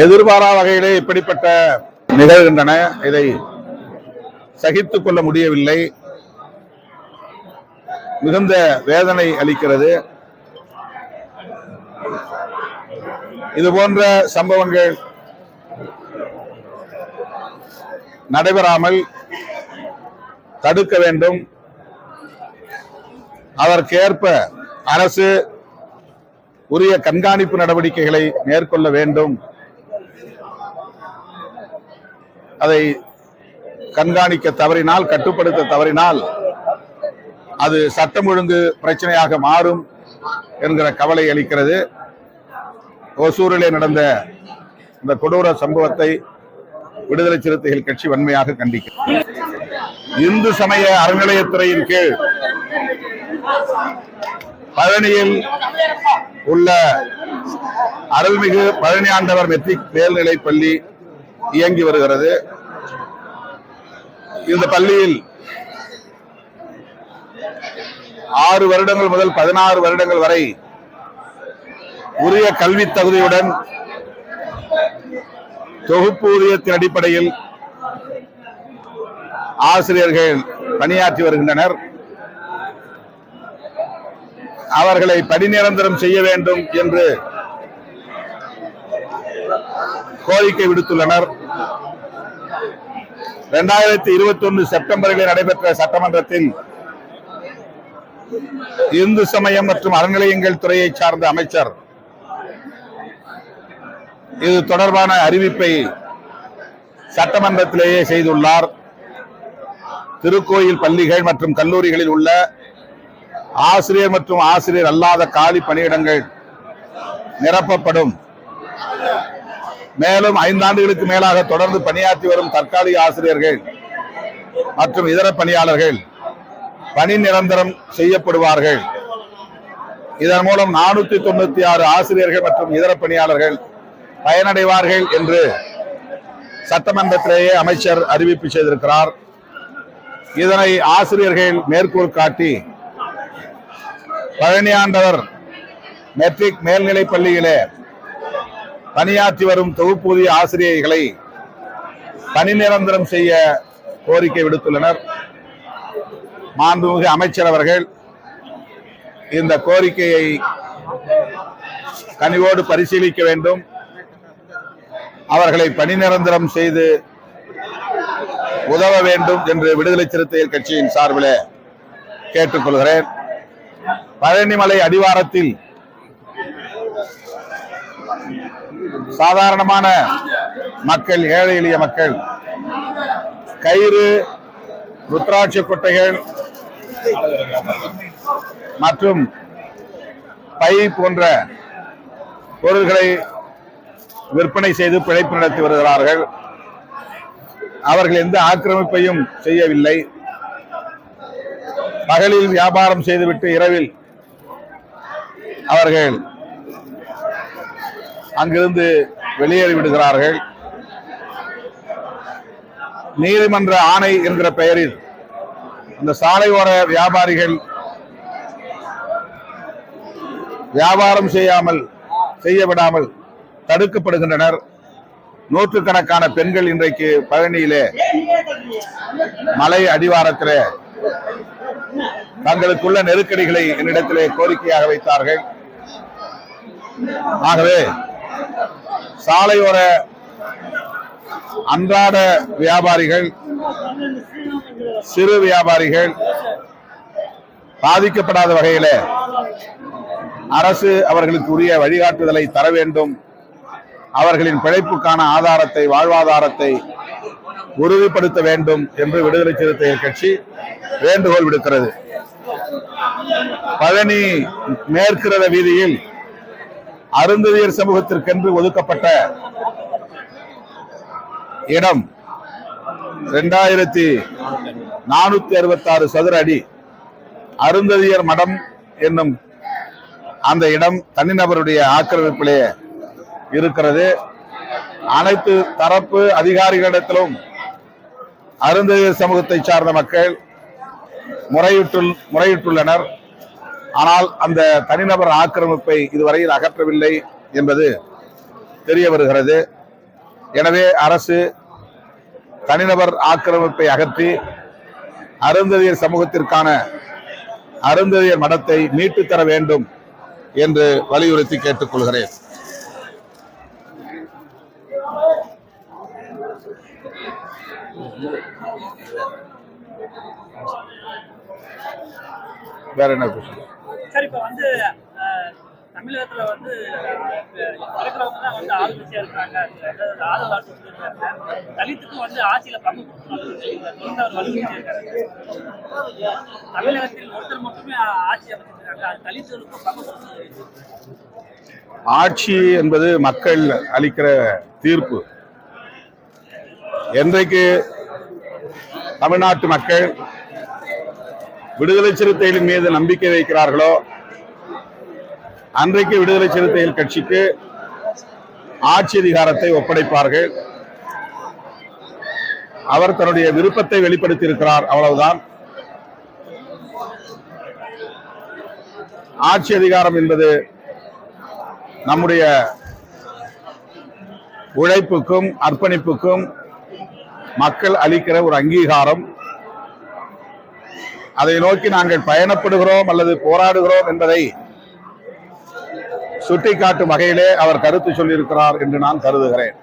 எதிர்பாரா வகையிலே இப்படிப்பட்ட நிகழ்கின்றன. இதை சகித்துக் கொள்ள முடியவில்லை. மிகுந்த வேதனை அளிக்கிறது. இது போன்ற சம்பவங்கள் நடைபெறாமல் தடுக்க வேண்டும். அதற்கேற்ப அரசு உரிய கண்காணிப்பு நடவடிக்கைகளை மேற்கொள்ள வேண்டும். அதை கண்காணிக்க தவறினால், கட்டுப்படுத்த தவறினால் அது சட்டம் ஒழுங்கு பிரச்சனையாக மாறும் என்கிற கவலை அளிக்கிறது. ஒசூரிலே நடந்த இந்த கொடூர சம்பவத்தை விடுதலை சிறுத்தைகள் கட்சி வன்மையாக கண்டிக்கிறது. இந்து சமய அறநிலையத்துறையின் கீழ் பழனியில் உள்ள அருள்மிகு பழனி ஆண்டவர் மெட்ரிக் மேல்நிலைப் பள்ளி இயங்கி வருகிறது. இந்த பள்ளியில் 6 வருடங்கள் முதல் 16 வருடங்கள் வரை உரிய கல்வி தகுதியுடன் தொகுப்பு ஊதியத்தின் அடிப்படையில் ஆசிரியர்கள் பணியாற்றி வருகின்றனர். அவர்களை பணி நிரந்தரம் செய்ய வேண்டும் என்று கோரிக்கை விடுத்துள்ளனர். 2021 செப்டம்பரில் நடைபெற்ற சட்டமன்றத்தில் இந்து சமயம் மற்றும் அறநிலையங்கள் துறையை சார்ந்த அமைச்சர் இது தொடர்பான அறிவிப்பை சட்டமன்றத்திலேயே செய்துள்ளார். திருக்கோயில் பள்ளிகள் மற்றும் கல்லூரிகளில் உள்ள ஆசிரியர் மற்றும் ஆசிரியர் அல்லாத காலி பணியிடங்கள் நிரப்பப்படும். மேலும் 5 ஆண்டுகளுக்கு மேலாக தொடர்ந்து பணியாற்றி வரும் தற்காலிக ஆசிரியர்கள் மற்றும் இதர பணியாளர்கள் பணி நிரந்தரம் செய்யப்படுவார்கள். இதன் மூலம் 496 ஆசிரியர்கள் மற்றும் இதர பணியாளர்கள் பயனடைவார்கள் என்று சட்டமன்றத்திலேயே அமைச்சர் அறிவிப்பு செய்திருக்கிறார். இதனை ஆசிரியர்கள் மேற்கோள் காட்டி பழனி ஆண்டவர் மெட்ரிக் மேல்நிலைப் பள்ளியிலே பணியாற்றி வரும் தொகுப்பூதிய ஆசிரியர்களை பணி நிரந்தரம் செய்ய கோரிக்கை விடுத்துள்ளனர். மாண்புமிகு அமைச்சர் அவர்கள் இந்த கோரிக்கையை கனிவோடு பரிசீலிக்க வேண்டும். அவர்களை பணி நிரந்தரம் செய்து உதவ வேண்டும் என்று விடுதலை சிறுத்தைகள் கட்சியின் சார்பில் கேட்டுக்கொள்கிறேன். பழனிமலை அடிவாரத்தில் சாதாரணமான மக்கள், ஏழை எளிய மக்கள் கயிறு, ருத்ராட்ச கொட்டைகள் மற்றும் பை போன்ற பொருள்களை விற்பனை செய்து பிழைப்பு நடத்தி வருகிறார்கள். அவர்கள் எந்த ஆக்கிரமிப்பையும் செய்யவில்லை. பகலில் வியாபாரம் செய்துவிட்டு இரவில் அவர்கள் அங்கிருந்து வெளியேறி விடுகிறார்கள். நீதிமன்ற ஆணை என்கிற பெயரில் அந்த சாலையோர வியாபாரிகள் வியாபாரம் செய்ய விடாமல் தடுக்கப்படுகின்றனர். நூற்றுக்கணக்கான பெண்கள் இன்றைக்கு பழனியிலே மலை அடிவாரத்திலே தங்களுக்குள்ள நெருக்கடிகளை என்னிடத்திலே கோரிக்கையாக வைத்தார்கள். ஆகவே சாலையோர அன்றாட வியாபாரிகள், சிறு வியாபாரிகள் பாதிக்கப்படாத வகையில அரசு அவர்களுக்கு உரிய வழிகாட்டுதலை தர வேண்டும். அவர்களின் பிழைப்புக்கான ஆதாரத்தை, வாழ்வாதாரத்தை உறுதிப்படுத்த வேண்டும் என்று விடுதலை சிறுத்தைகள் கட்சி வேண்டுகோள் விடுக்கிறது. பழனி மேற்கிரத வீதியில் அருந்ததியர் சமூகத்திற்கென்று ஒதுக்கப்பட்ட இடம் 2466 சதுர அடி அருந்ததியர் மடம் என்னும் அந்த இடம் தனிநபருடைய ஆக்கிரமிப்பிலே இருக்கிறது. அனைத்து தரப்பு அதிகாரிகளிடத்திலும் அருந்ததியர் சமூகத்தை சார்ந்த மக்கள் முறையிட்டுள்ளனர். ஆனால் அந்த தனிநபர் ஆக்கிரமிப்பை இதுவரையில் அகற்றவில்லை என்பது தெரிய வருகிறது. எனவே அரசு தனிநபர் ஆக்கிரமிப்பை அகற்றி அருந்ததியர் சமூகத்திற்கான அருந்ததியர் மடத்தை மீட்டு தர வேண்டும் என்று வலியுறுத்தி கேட்டுக்கொள்கிறேன். வேற என்ன கொஸ்டின்? சார், இப்ப வந்து தமிழகத்துல வந்து இருக்கிறவங்க தான் வந்து ஆளுங்கட்சியா இருக்காங்க, ஆதரவு தலித்துக்கும் வந்து ஆட்சியில பங்கு கொடுக்கணும் அவர் வலியுறுத்தி இருக்காரு. தமிழகத்தில் ஒருத்தர் மட்டுமே ஆட்சி அமைச்சிருக்காங்க, அது தலித்துக்கும் பங்கு கொடுக்கணும். ஆட்சி என்பது மக்கள் அளிக்கிற தீர்ப்பு. என்றைக்கு தமிழ்நாட்டு மக்கள் விடுதலை சிறுத்தைகளின் மீது நம்பிக்கை வைக்கிறார்களோ அன்றைக்கு விடுதலை சிறுத்தைகள் கட்சிக்கு ஆட்சி அதிகாரத்தை ஒப்படைப்பார்கள். அவர் தன்னுடைய விருப்பத்தை வெளிப்படுத்தி இருக்கிறார், அவ்வளவுதான். ஆட்சி அதிகாரம் என்பது நம்முடைய உழைப்புக்கும் அர்ப்பணிப்புக்கும் மக்கள் அளிக்கிற ஒரு அங்கீகாரம். அதை நோக்கி நாங்கள் பயணப்படுகிறோம் அல்லது போராடுகிறோம் என்பதை சுட்டிக்காட்டும் வகையிலே அவர் கருத்து சொல்லியிருக்கிறார் என்று நான் கருதுகிறேன்.